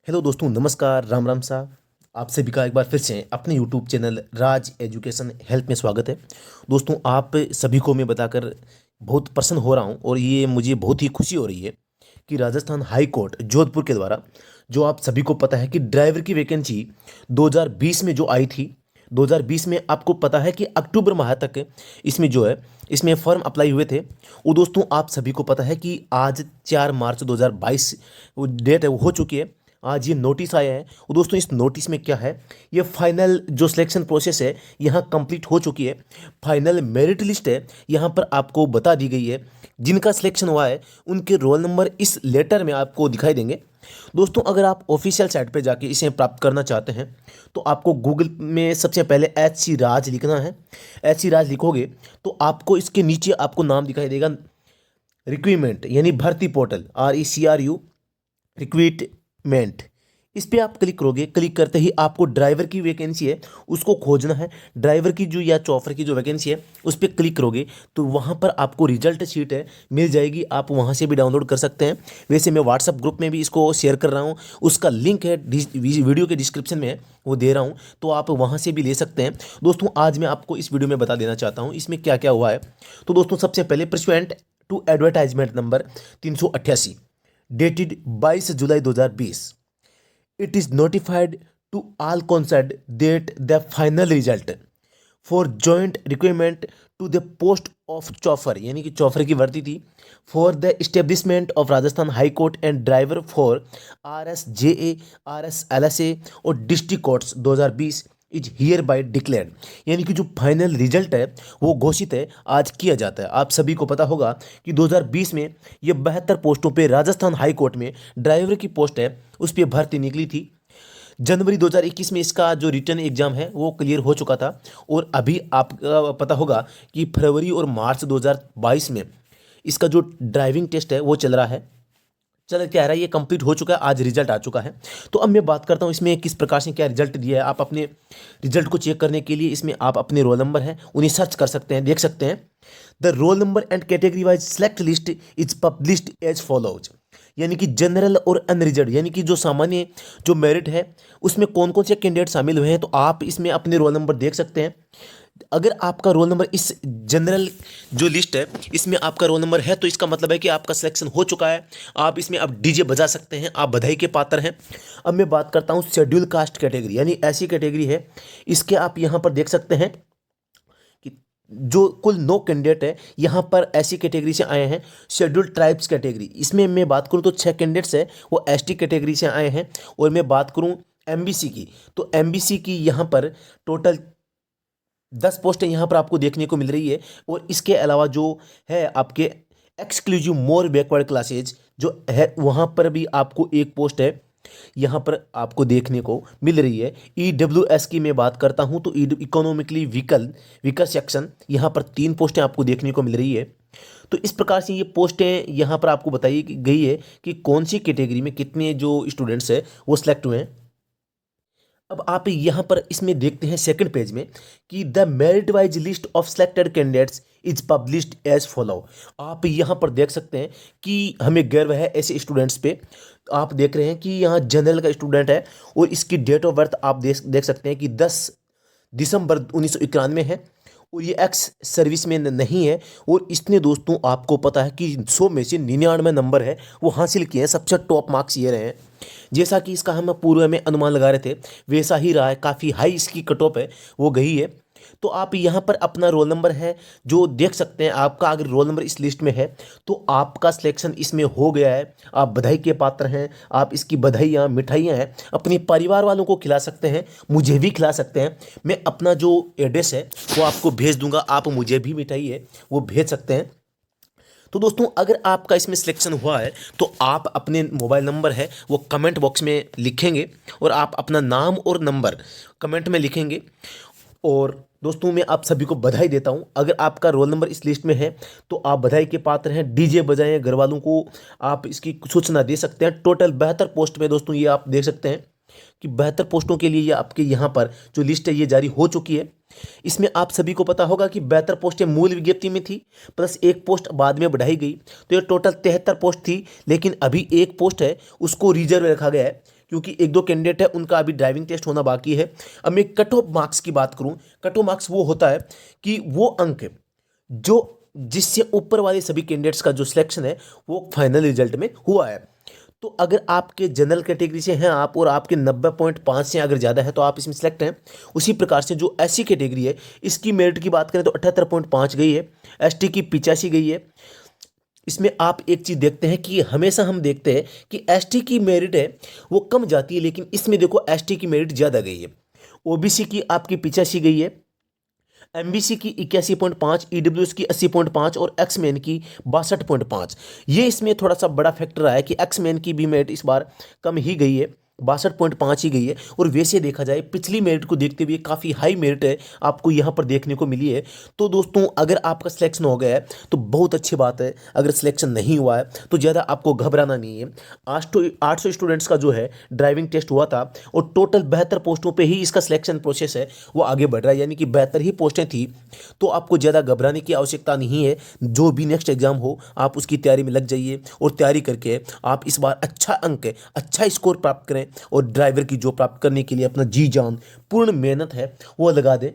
Hello दोस्तों, नमस्कार, राम राम साहब। आप सभी का एक बार फिर से अपने यूट्यूब चैनल राज एजुकेशन हेल्प में स्वागत है। दोस्तों, आप सभी को मैं बताकर बहुत प्रसन्न हो रहा हूं और ये मुझे बहुत ही खुशी हो रही है कि राजस्थान हाई कोर्ट जोधपुर के द्वारा, जो आप सभी को पता है कि ड्राइवर की वैकेंसी 2020 में जो आई थी, 2020 में आपको पता है कि अक्टूबर माह तक इसमें जो है इसमें फॉर्म अप्लाई हुए थे। वो दोस्तों, आप सभी को पता है कि आज 4 मार्च 2022 वो डेट है, वो हो चुकी है। आज ये नोटिस आया है और दोस्तों, इस नोटिस में क्या है, ये फाइनल जो सिलेक्शन प्रोसेस है यहाँ कंप्लीट हो चुकी है। फाइनल मेरिट लिस्ट है यहाँ पर आपको बता दी गई है। जिनका सिलेक्शन हुआ है उनके रोल नंबर इस लेटर में आपको दिखाई देंगे। दोस्तों, अगर आप ऑफिशियल साइट पे जाके इसे प्राप्त करना चाहते हैं तो आपको गूगल में सबसे पहले HC राज लिखना है। HC राज लिखोगे तो आपको इसके नीचे आपको नाम दिखाई देगा, रिक्रूटमेंट यानी भर्ती पोर्टल, RECRU रिक्रूटमेंट। इस पे आप क्लिक करोगे। क्लिक करते ही आपको ड्राइवर की वैकेंसी है उसको खोजना है। ड्राइवर की जो या चौफर की जो वैकेंसी है उस पर क्लिक करोगे तो वहाँ पर आपको रिजल्ट शीट है मिल जाएगी। आप वहाँ से भी डाउनलोड कर सकते हैं। वैसे मैं व्हाट्सअप ग्रुप में भी इसको शेयर कर रहा हूँ, उसका लिंक है वीडियो के डिस्क्रिप्शन में है, वो दे रहा हूँ, तो आप वहाँ से भी ले सकते हैं। दोस्तों, आज मैं आपको इस वीडियो में बता देना चाहता हूँ इसमें क्या क्या हुआ है। तो दोस्तों, सबसे पहले pursuant to advertisement number 388 dated 22 जुलाई 2020, it is notified to all concerned that the final result for joint requirement to the post of chauffeur यानी कि चौफर की भर्ती थी for the establishment of Rajasthan high court and driver for RSJA RSLSA और district courts 2020 is here bye declared. यानी कि जो final result है वो घोषित है, आज किया जाता है। आप सभी को पता होगा कि 2020 में ये 72 पोस्टों पे राजस्थान हाई कोर्ट में ड्राइवर की पोस्ट है उस पर भर्ती निकली थी। जनवरी 2021 में इसका जो रिटर्न एग्जाम है वो क्लियर हो चुका था और अभी आपका पता होगा कि फरवरी और मार्च 2022 में इसका जो ड्राइविंग टेस्ट है वो चल रहा है। चल क्या रहा है, ये कंप्लीट हो चुका है, आज रिजल्ट आ चुका है। तो अब मैं बात करता हूँ इसमें किस प्रकार से क्या रिजल्ट दिया है। आप अपने रिजल्ट को चेक करने के लिए इसमें आप अपने रोल नंबर है उन्हें सर्च कर सकते हैं, देख सकते हैं। The roll number and category wise select list is published as follows. यानी कि जनरल और अनरिजर्व यानी कि जो सामान्य जो मेरिट है उसमें कौन कौन से कैंडिडेट शामिल हुए हैं, तो आप इसमें अपने रोल नंबर देख सकते हैं। अगर आपका रोल नंबर इस जनरल जो लिस्ट है इसमें आपका रोल नंबर है तो इसका मतलब है कि आपका सिलेक्शन हो चुका है। आप इसमें अब डीजे बजा सकते हैं, आप बधाई के पात्र हैं। अब मैं बात करता हूँ शेड्यूल कास्ट कैटेगरी, यानी ऐसी कैटेगरी है इसके आप यहाँ पर देख सकते हैं कि जो कुल 9 कैंडिडेट है यहाँ पर ऐसी कैटेगरी से आए हैं। शेड्यूल ट्राइब्स कैटेगरी, इसमें मैं बात करूँ तो 6 कैंडिडेट्स हैं वो ST कैटेगरी से आए हैं। और मैं बात करूँ MBC की तो MBC की यहाँ पर टोटल 10 पोस्टें यहाँ पर आपको देखने को मिल रही है। और इसके अलावा जो है आपके एक्सक्लूसिव मोर बैकवर्ड क्लासेज जो है वहाँ पर भी आपको एक पोस्ट है यहाँ पर आपको देखने को मिल रही है। EWS की मैं बात करता हूँ तो इकोनॉमिकली वीकर सेक्शन यहाँ पर 3 पोस्टें आपको देखने को मिल रही है। तो इस प्रकार से ये पोस्टें यहाँ पर आपको बताई गई है कि कौन सी कैटेगरी में कितने जो स्टूडेंट्स हैं वो सिलेक्ट हुए हैं। अब आप यहाँ पर इसमें देखते हैं सेकंड पेज में कि the merit wise list of selected candidates is published as follow. आप यहाँ पर देख सकते हैं कि हमें गर्व है ऐसे स्टूडेंट्स पे। आप देख रहे हैं कि यहाँ जनरल का स्टूडेंट है और इसकी डेट ऑफ बर्थ आप देख सकते हैं कि 10 दिसंबर 1991 है और ये एक्स सर्विस में नहीं है। और इसने दोस्तों आपको पता है कि 100 में से 99 नंबर है वो हासिल किए हैं, सबसे टॉप मार्क्स ये रहे हैं। जैसा कि इसका हम पूर्व में अनुमान लगा रहे थे वैसा ही रहा है, काफ़ी हाई इसकी कट ऑफ है वो गई है। तो आप यहाँ पर अपना रोल नंबर है जो देख सकते हैं। आपका अगर रोल नंबर इस लिस्ट में है तो आपका सिलेक्शन इसमें हो गया है, आप बधाई के पात्र हैं। आप इसकी बधाइयाँ मिठाइयाँ हैं अपने परिवार वालों को खिला सकते हैं, मुझे भी खिला सकते हैं। मैं अपना जो एड्रेस है वो आपको भेज दूंगा, आप मुझे भी मिठाई है वो भेज सकते हैं। तो दोस्तों, अगर आपका इसमें सिलेक्शन हुआ है तो आप अपने मोबाइल नंबर है वो कमेंट बॉक्स में लिखेंगे और आप अपना नाम और नंबर कमेंट में लिखेंगे। और दोस्तों, मैं आप सभी को बधाई देता हूं। अगर आपका रोल नंबर इस लिस्ट में है तो आप बधाई के पात्र हैं। डीजे बजाएं, घर वालों को आप इसकी सूचना दे सकते हैं। टोटल 72 पोस्ट में दोस्तों ये आप देख सकते हैं कि 72 पोस्टों के लिए ये आपके यहाँ पर जो लिस्ट है ये जारी हो चुकी है। इसमें आप सभी को पता होगा कि 72 पोस्टें मूल विज्ञप्ति में थी प्लस एक पोस्ट बाद में बढ़ाई गई, तो ये टोटल 73 पोस्ट थी। लेकिन अभी एक पोस्ट है उसको रिजर्व रखा गया है क्योंकि एक दो कैंडिडेट है उनका अभी ड्राइविंग टेस्ट होना बाकी है। अब मैं कट ऑफ मार्क्स की बात करूं, कट ऑफ मार्क्स वो होता है कि वो अंक जो जिससे ऊपर वाले सभी कैंडिडेट्स का जो सिलेक्शन है वो फाइनल रिजल्ट में हुआ है। तो अगर आपके जनरल कैटेगरी से हैं आप और आपके 90.5 से अगर ज़्यादा है तो आप इसमें सेलेक्ट हैं। उसी प्रकार से जो एससी कैटेगरी है इसकी मेरिट की बात करें तो 78.5 गई है, एसटी की 85 गई है। इसमें आप एक चीज़ देखते हैं कि हमेशा हम देखते हैं कि एसटी की मेरिट है वो कम जाती है, लेकिन इसमें देखो एसटी की मेरिट ज़्यादा गई है। ओबीसी की आपकी 85 गई है, एमबीसी की 81.5, ईडब्ल्यूएस की 80.5 और एक्समैन की 62.5। ये इसमें थोड़ा सा बड़ा फैक्टर आया कि एक्समैन की भी मेरिट इस बार कम ही गई है, 62.5 ही गई है। और वैसे देखा जाए पिछली मेरिट को देखते हुए काफ़ी हाई मेरिट है आपको यहाँ पर देखने को मिली है। तो दोस्तों अगर आपका सिलेक्शन हो गया है तो बहुत अच्छी बात है, अगर सिलेक्शन नहीं हुआ है तो ज़्यादा आपको घबराना नहीं है। 800 स्टूडेंट्स का जो है ड्राइविंग टेस्ट हुआ था और टोटल 72 पोस्टों पर ही इसका सिलेक्शन प्रोसेस है वो आगे बढ़ रहा है, यानी कि 72 ही पोस्टें थी। तो आपको ज़्यादा घबराने की आवश्यकता नहीं है। जो भी नेक्स्ट एग्जाम हो आप उसकी तैयारी में लग जाइए और तैयारी करके आप इस बार अच्छा अंक अच्छा स्कोर प्राप्त करें और ड्राइवर की जॉब प्राप्त करने के लिए अपना जी जान पूर्ण मेहनत है वो लगा दें।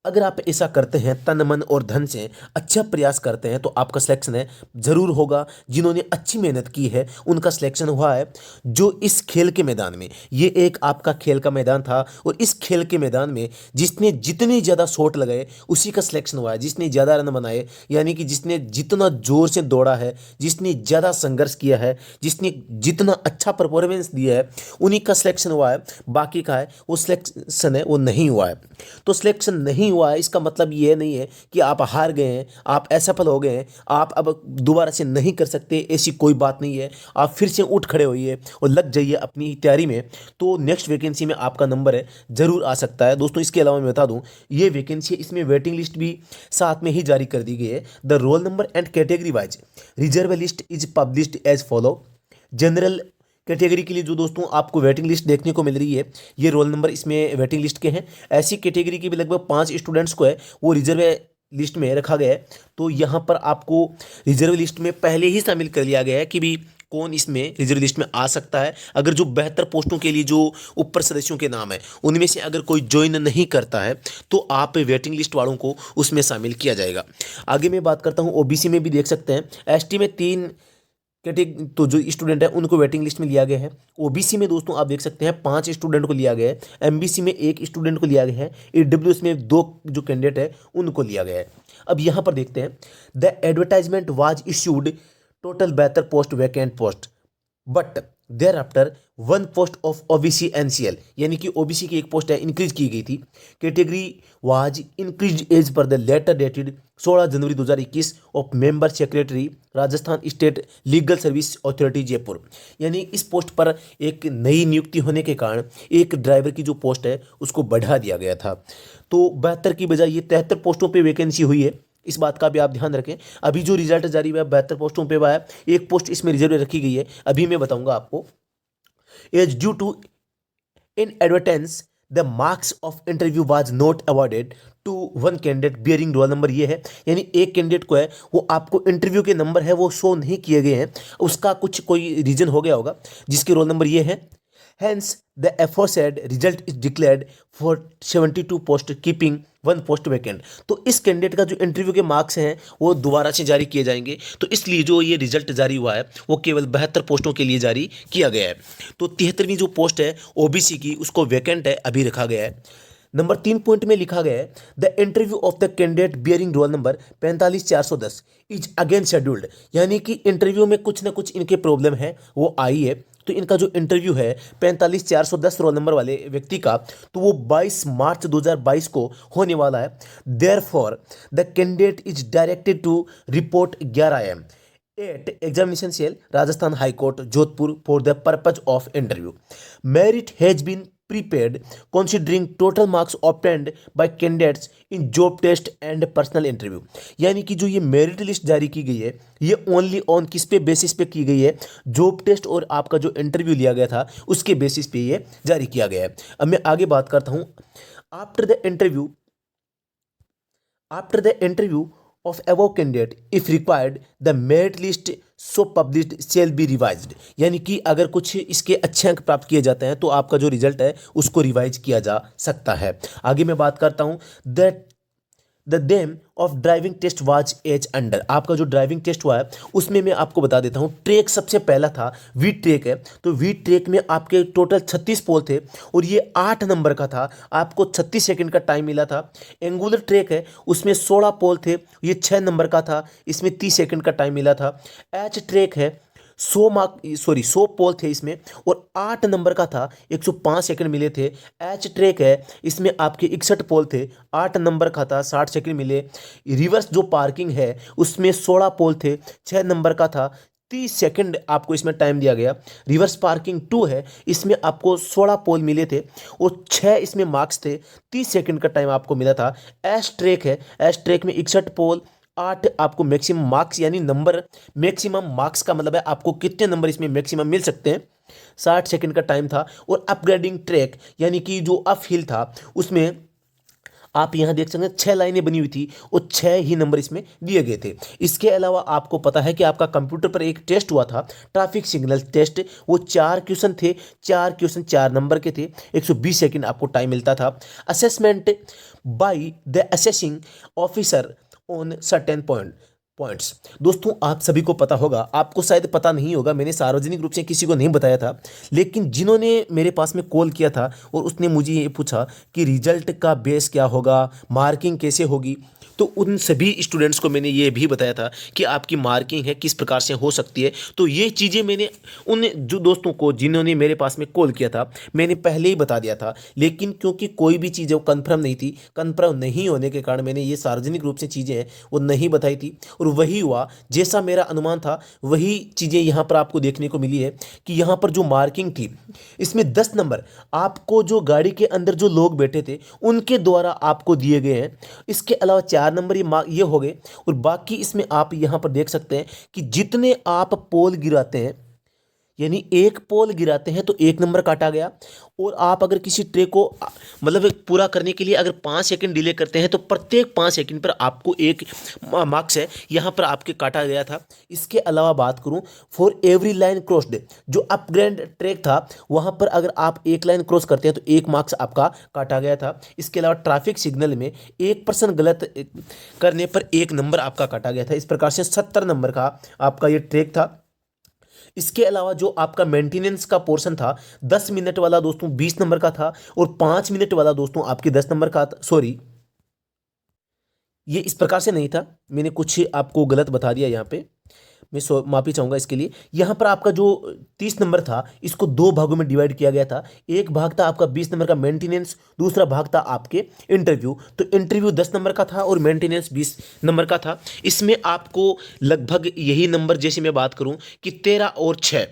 अगर आप ऐसा करते हैं तन मन और धन से अच्छा प्रयास करते हैं तो आपका सिलेक्शन है ज़रूर होगा। जिन्होंने अच्छी मेहनत की है उनका सिलेक्शन हुआ है। जो इस खेल के मैदान में, ये एक आपका खेल का मैदान था और इस खेल के मैदान में जिसने जितने ज़्यादा शॉट लगाए उसी का सिलेक्शन हुआ है। जिसने ज़्यादा रन बनाए, यानी कि जिसने जितना जोर से दौड़ा है, जिसने ज़्यादा संघर्ष किया है, जिसने जितना अच्छा परफॉर्मेंस दिया है उन्हीं का सिलेक्शन हुआ है। बाकी का है वो सिलेक्शन है वो नहीं हुआ है। तो सिलेक्शन नहीं हुआ है इसका मतलब ये नहीं है कि आप हार गए हैं, आप असफल हो गए हैं, आप अब दोबारा से नहीं कर सकते, ऐसी कोई बात नहीं है। आप फिर से उठ खड़े होइए और लग जाइए अपनी तैयारी में। तो नेक्स्ट वैकेंसी में आपका नंबर है ज़रूर आ सकता है। दोस्तों इसके अलावा मैं बता दूं ये वैकेंसी इसमें वेटिंग लिस्ट भी साथ में ही जारी कर दी गई है। The roll number and category wise reserve list is published as follow. General category के लिए जो दोस्तों आपको वेटिंग लिस्ट देखने को मिल रही है ये रोल नंबर इसमें वेटिंग लिस्ट के हैं। ऐसी कैटेगरी के भी लगभग 5 स्टूडेंट्स को है वो रिजर्व लिस्ट में रखा गया है। तो यहाँ पर आपको रिजर्व लिस्ट में पहले ही शामिल कर लिया गया है कि भी कौन इसमें रिजर्व लिस्ट में आ सकता है। अगर जो 72 पोस्टों के लिए जो ऊपर सदस्यों के नाम है उनमें से अगर कोई ज्वाइन नहीं करता है तो आप वेटिंग लिस्ट वालों को उसमें शामिल किया जाएगा। आगे मैं बात करता हूँ ओबीसी में भी देख सकते हैं। एसटी में 3 कैटेगरी तो जो स्टूडेंट है उनको वेटिंग लिस्ट में लिया गया है। ओबीसी में दोस्तों आप देख सकते हैं 5 स्टूडेंट को लिया गया है, एमबीसी में 1 स्टूडेंट को लिया गया है, ईडब्ल्यूएस में 2 जो कैंडिडेट है उनको लिया गया है। अब यहाँ पर देखते हैं the advertisement was issued total 72 post vacant post but thereafter 1 post of OBC NCL, यानी कि ओबीसी की एक पोस्ट है इंक्रीज की गई थी। Category was increase as per the letter dated 16 January 2021 of member secretary Rajasthan state legal service authority Jaipur. यानी इस पोस्ट पर एक नई नियुक्ति होने के कारण एक ड्राइवर की जो पोस्ट है उसको बढ़ा दिया गया था। तो 72 की बजाय ये 73 पोस्टों पर वैकेंसी हुई है। इस बात का भी आप ध्यान रखें। अभी जो रिजल्ट जारी हुआ है 72 पोस्टों पे हुआ है, एक पोस्ट इसमें रिजर्व रखी गई है, अभी मैं बताऊंगा आपको। As due to inadvertence the marks of interview was not awarded to 1 candidate bearing roll number. ये है यानी एक कैंडिडेट को है वो आपको इंटरव्यू के नंबर है वो शो नहीं किए गए हैं, उसका कुछ कोई रीजन हो गया होगा जिसके रोल नंबर ये है। Hence, the aforesaid result is declared for 72 post keeping 1 post vacant। तो इस कैंडिडेट का जो इंटरव्यू के मार्क्स हैं वो दोबारा से जारी किए जाएंगे। तो इसलिए जो ये रिजल्ट जारी हुआ है वो केवल 72 पोस्टों के लिए जारी किया गया है। तो 73वीं जो पोस्ट है ओबीसी की उसको वैकेंट है अभी रखा गया है। नंबर 3 पॉइंट में लिखा गया है the interview of the candidate bearing roll number 45410 is again scheduled. यानी कि इंटरव्यू में कुछ ना कुछ इनके प्रॉब्लम है वो आई है। तो इनका जो इंटरव्यू है 45410 रोल नंबर वाले व्यक्ति का तो वो 22 मार्च 2022 को होने वाला है। Therefore the candidate is directed to report 11 AM at examination cell Rajasthan high court Jodhpur for the purpose of interview. Merit has been prepared considering total marks obtained by candidates in job test and personal interview। यानी कि जो ये merit list जारी की गई है ये only on किस पे बेसिस पे की गई है, जॉब टेस्ट और आपका जो इंटरव्यू लिया गया था उसके बेसिस पे ये जारी किया गया है। अब मैं आगे बात करता हूँ। After the interview of above candidate if required the merit list so published shall be revised, यानी कि अगर कुछ इसके अच्छे अंक प्राप्त किए जाते हैं तो आपका जो रिजल्ट है उसको रिवाइज किया जा सकता है। आगे मैं बात करता हूँ that the date of driving test was as under. आपका जो ड्राइविंग टेस्ट हुआ है उसमें मैं आपको बता देता हूँ, ट्रैक सबसे पहला था, वी ट्रैक है, तो वी ट्रैक में आपके टोटल 36 पोल थे और ये 8 नंबर का था, आपको 36 सेकंड का टाइम मिला था। एंगुलर ट्रैक है उसमें 16 पोल थे, ये 6 नंबर का था, इसमें 30 सेकंड का टाइम मिला था। एच ट्रैक है 100 पोल थे इसमें और 8 नंबर का था, 105 सेकंड मिले थे। एच ट्रैक है इसमें आपके 61 पोल थे, 8 नंबर का था, 60 सेकंड मिले। रिवर्स जो पार्किंग है उसमें 16 पोल थे, 6 नंबर का था, 30 सेकंड आपको इसमें टाइम दिया गया। रिवर्स पार्किंग 2 है, इसमें आपको 16 पोल मिले थे और 6 इसमें मार्क्स थे, 30 सेकंड का टाइम आपको मिला था। एस ट्रैक है, एस ट्रैक में 61 पोल, 8 आपको मैक्सिमम मार्क्स, यानी नंबर मैक्सिमम मार्क्स का मतलब है आपको कितने नंबर इसमें मैक्सिमम मिल सकते हैं, 60 सेकंड का टाइम था। और अपग्रेडिंग ट्रैक यानी कि जो अप हिल था उसमें आप यहाँ देख सकते हैं 6 लाइनें बनी हुई थी और 6 ही नंबर इसमें दिए गए थे। इसके अलावा आपको पता है कि आपका कंप्यूटर पर एक टेस्ट हुआ था, ट्रैफिक सिग्नल टेस्ट, वो 4 क्वेश्चन थे, 4 क्वेश्चन 4 नंबर के थे, 120 सेकंड आपको टाइम मिलता था। Assessment by the assessing officer on certain points. दोस्तों आप सभी को पता होगा, आपको शायद पता नहीं होगा, मैंने सार्वजनिक रूप से किसी को नहीं बताया था, लेकिन जिन्होंने मेरे पास में कॉल किया था और उसने मुझे ये पूछा कि रिजल्ट का बेस क्या होगा, मार्किंग कैसे होगी, तो उन सभी स्टूडेंट्स को मैंने ये भी बताया था कि आपकी मार्किंग है किस प्रकार से हो सकती है। तो ये चीज़ें मैंने उन जो दोस्तों को जिन्होंने मेरे पास में कॉल किया था मैंने पहले ही बता दिया था, लेकिन क्योंकि कोई भी चीज़ वो कन्फर्म नहीं थी, कन्फर्म नहीं होने के कारण मैंने ये सार्वजनिक रूप से चीज़ें हैं वो नहीं बताई थी। और वही हुआ, जैसा मेरा अनुमान था वही चीज़ें यहाँ पर आपको देखने को मिली है कि यहाँ पर जो मार्किंग थी इसमें 10 नंबर आपको जो गाड़ी के अंदर जो लोग बैठे थे उनके द्वारा आपको दिए गए हैं। इसके अलावा 4 नंबर ये हो गए और बाकी इसमें आप यहाँ पर देख सकते हैं कि जितने आप पोल गिराते हैं, यानी एक पोल गिराते हैं तो 1 नंबर काटा गया। और आप अगर किसी ट्रे को मतलब पूरा करने के लिए अगर 5 सेकंड डिले करते हैं तो प्रत्येक 5 सेकंड पर आपको 1 मार्क्स है यहाँ पर आपके काटा गया था। इसके अलावा बात करूँ फॉर एवरी लाइन क्रॉस्ड, जो अपग्रेड ट्रैक था वहाँ पर अगर आप 1 लाइन क्रॉस करते हैं तो 1 मार्क्स आपका काटा गया था। इसके अलावा ट्रैफिक सिग्नल में 1% गलत करने पर 1 नंबर आपका काटा गया था। इस प्रकार से 70 नंबर का आपका ये ट्रैक था। इसके अलावा जो आपका मेंटेनेंस का पोर्शन था 10 मिनट वाला दोस्तों 20 नंबर का था और 5 मिनट वाला दोस्तों आपके 10 नंबर का था। सॉरी, ये इस प्रकार से नहीं था, मैंने कुछ आपको गलत बता दिया यहाँ पे, मैं माफ़ी चाहूँगा इसके लिए। यहाँ पर आपका जो 30 नंबर था इसको 2 भागों में डिवाइड किया गया था। एक भाग था आपका 20 नंबर का मेंटेनेंस, दूसरा भाग था आपके इंटरव्यू। तो इंटरव्यू 10 नंबर का था और मेंटेनेंस 20 नंबर का था। इसमें आपको लगभग यही नंबर, जैसे मैं बात करूँ कि 13 और 6,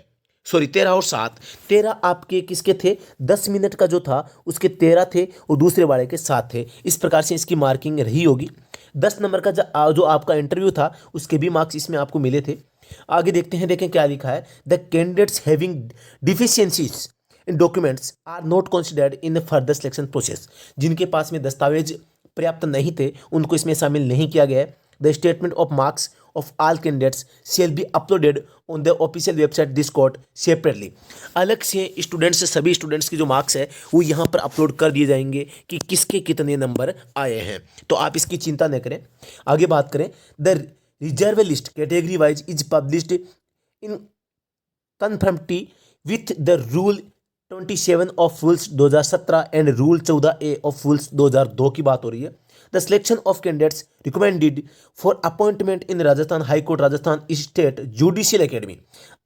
सॉरी 13 और 7, 13 आपके किसके थे, 10 मिनट का जो था उसके 13 थे और दूसरे वाले के 7 थे। इस प्रकार से इसकी मार्किंग रही होगी। 10 नंबर का जो आपका इंटरव्यू था उसके भी मार्क्स इसमें आपको मिले थे। आगे देखते हैं, देखें क्या लिखा है, the candidates having deficiencies in documents are not considered in further selection process. जिनके पास में दस्तावेज पर्याप्त नहीं थे उनको इसमें शामिल नहीं किया गया है। The statement of marks of all candidates shall be uploaded on the official website this court separately। अलग से स्टूडेंट्स, सभी स्टूडेंट्स की जो मार्क्स है वो यहाँ पर अपलोड कर दिए जाएंगे कि किसके कितने नंबर आए हैं, तो आप इसकी चिंता न करें। आगे बात करें, the reserve list category wise is published in conformity with the rule 27 of rules 2017 and rule 14A of rules 2002 की बात हो रही है। The selection of candidates recommended for appointment in Rajasthan High Court, Rajasthan State Judicial Academy।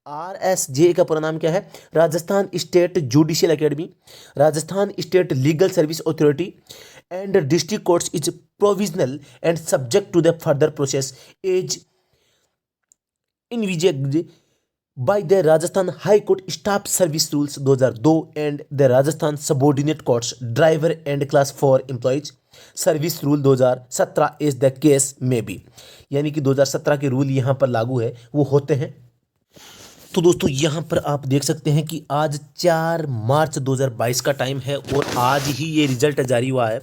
RSJ का पूरा नाम क्या है, Rajasthan state judicial academy, Rajasthan state legal service authority and district courts is provisional and subject to the further process as envisaged by the Rajasthan High Court Staff Service Rules 2002 and the Rajasthan Subordinate Courts Driver and Class 4 Employees service rule 2017 is the case में भी, यानी कि 2017 के rule यहाँ पर लागू है वो होते हैं। तो दोस्तों यहाँ पर आप देख सकते हैं कि आज 4 मार्च 2022 का टाइम है और आज ही ये रिजल्ट जारी हुआ है।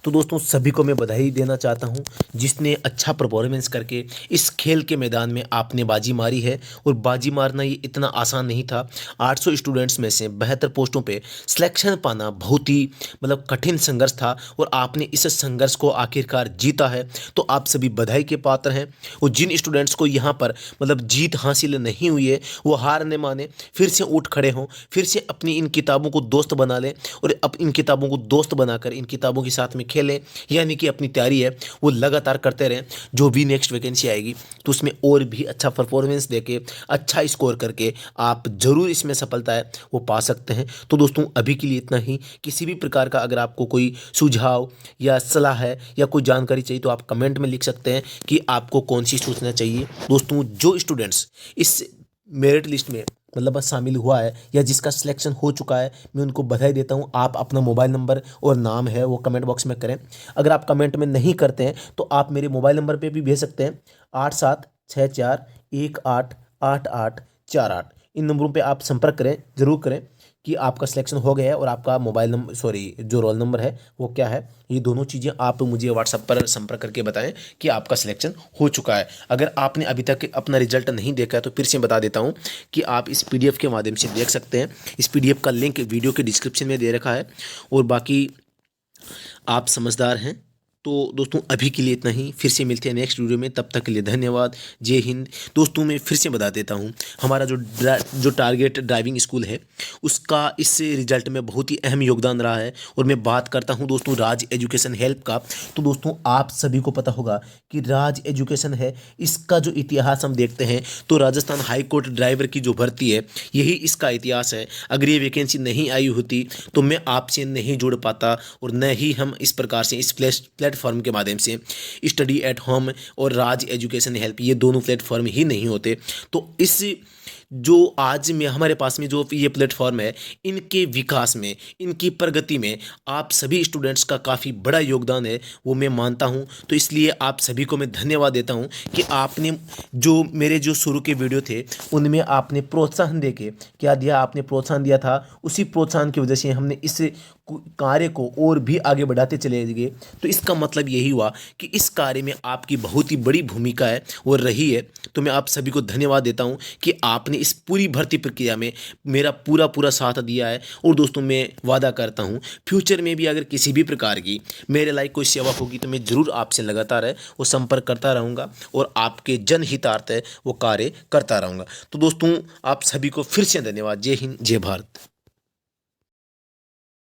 तो दोस्तों सभी को मैं बधाई देना चाहता हूं जिसने अच्छा परफॉर्मेंस करके इस खेल के मैदान में आपने बाजी मारी है। और बाजी मारना ये इतना आसान नहीं था। 800 स्टूडेंट्स में से 72 पोस्टों पे सिलेक्शन पाना बहुत ही मतलब कठिन संघर्ष था और आपने इस संघर्ष को आखिरकार जीता है। तो आप सभी बधाई के पात्र हैं। और जिन स्टूडेंट्स को यहाँ पर मतलब जीत हासिल नहीं हुई है वो हार न माने, फिर से उठ खड़े हों, फिर से अपनी इन किताबों को दोस्त बना लें और अब इन किताबों को दोस्त बनाकर इन किताबों के साथ में खेलें। यानी कि अपनी तैयारी है वो लगातार करते रहें। जो भी नेक्स्ट वैकेंसी आएगी तो उसमें और भी अच्छा परफॉर्मेंस देके अच्छा स्कोर करके आप ज़रूर इसमें सफलता है वो पा सकते हैं। तो दोस्तों अभी के लिए इतना ही। किसी भी प्रकार का अगर आपको कोई सुझाव या सलाह है या कोई जानकारी चाहिए तो आप कमेंट में लिख सकते हैं कि आपको कौन सी सूचना चाहिए। दोस्तों जो स्टूडेंट्स इस मेरिट लिस्ट में मतलब बस शामिल हुआ है या जिसका सिलेक्शन हो चुका है मैं उनको बधाई देता हूं। आप अपना मोबाइल नंबर और नाम है वो कमेंट बॉक्स में करें। अगर आप कमेंट में नहीं करते हैं तो आप मेरे मोबाइल नंबर पे भी भेज सकते हैं 8764188848। इन नंबरों पे आप संपर्क करें, ज़रूर करें कि आपका सिलेक्शन हो गया है और आपका मोबाइल नंबर जो रोल नंबर है वो क्या है। ये दोनों चीज़ें आप मुझे व्हाट्सएप पर संपर्क करके बताएं कि आपका सिलेक्शन हो चुका है। अगर आपने अभी तक अपना रिजल्ट नहीं देखा है तो फिर से बता देता हूं कि आप इस पीडीएफ के माध्यम से देख सकते हैं। इस पीडीएफ का लिंक वीडियो के डिस्क्रिप्शन में दे रखा है। और बाकी आप समझदार हैं। तो दोस्तों अभी के लिए इतना ही। फिर से मिलते हैं नेक्स्ट वीडियो में, तब तक के लिए धन्यवाद। जय हिंद। दोस्तों मैं फिर से बता देता हूं हमारा जो टारगेट ड्राइविंग स्कूल है उसका इस रिजल्ट में बहुत ही अहम योगदान रहा है। और मैं बात करता हूं दोस्तों राज एजुकेशन हेल्प का। तो दोस्तों आप सभी को पता होगा कि राज एजुकेशन है, इसका जो इतिहास हम देखते हैं तो राजस्थान हाई कोर्ट ड्राइवर की जो भर्ती है यही इसका इतिहास है। अगर ये वैकेंसी नहीं आई होती तो मैं आपसे नहीं जुड़ पाता और न ही हम इस प्रकार से इस प्लेटफॉर्म के माध्यम से स्टडी एट होम और राज एजुकेशन हेल्प ये दोनों प्लेटफॉर्म ही नहीं होते। तो इस जो आज में हमारे पास में जो ये प्लेटफॉर्म है इनके विकास में, इनकी प्रगति में आप सभी स्टूडेंट्स का काफ़ी बड़ा योगदान है वो मैं मानता हूं। तो इसलिए आप सभी को मैं धन्यवाद देता हूं कि आपने जो मेरे जो शुरू के वीडियो थे उनमें आपने प्रोत्साहन देके क्या दिया, आपने प्रोत्साहन दिया था। उसी प्रोत्साहन की वजह से हमने इस कार्य को और भी आगे बढ़ाते चले गए। तो इसका मतलब यही हुआ कि इस कार्य में आपकी बहुत ही बड़ी भूमिका है और रही है। तो मैं आप सभी को धन्यवाद देता हूं कि आपने इस पूरी भर्ती प्रक्रिया में मेरा पूरा साथ दिया है। और दोस्तों मैं वादा करता हूं फ्यूचर में भी अगर किसी भी प्रकार की मेरे लायक कोई सेवा होगी तो मैं ज़रूर आपसे लगातार है वो संपर्क करता रहूँगा और आपके जनहितार्थ है वो कार्य करता रहूँगा। तो दोस्तों आप सभी को फिर से धन्यवाद। जय हिंद, जय भारत।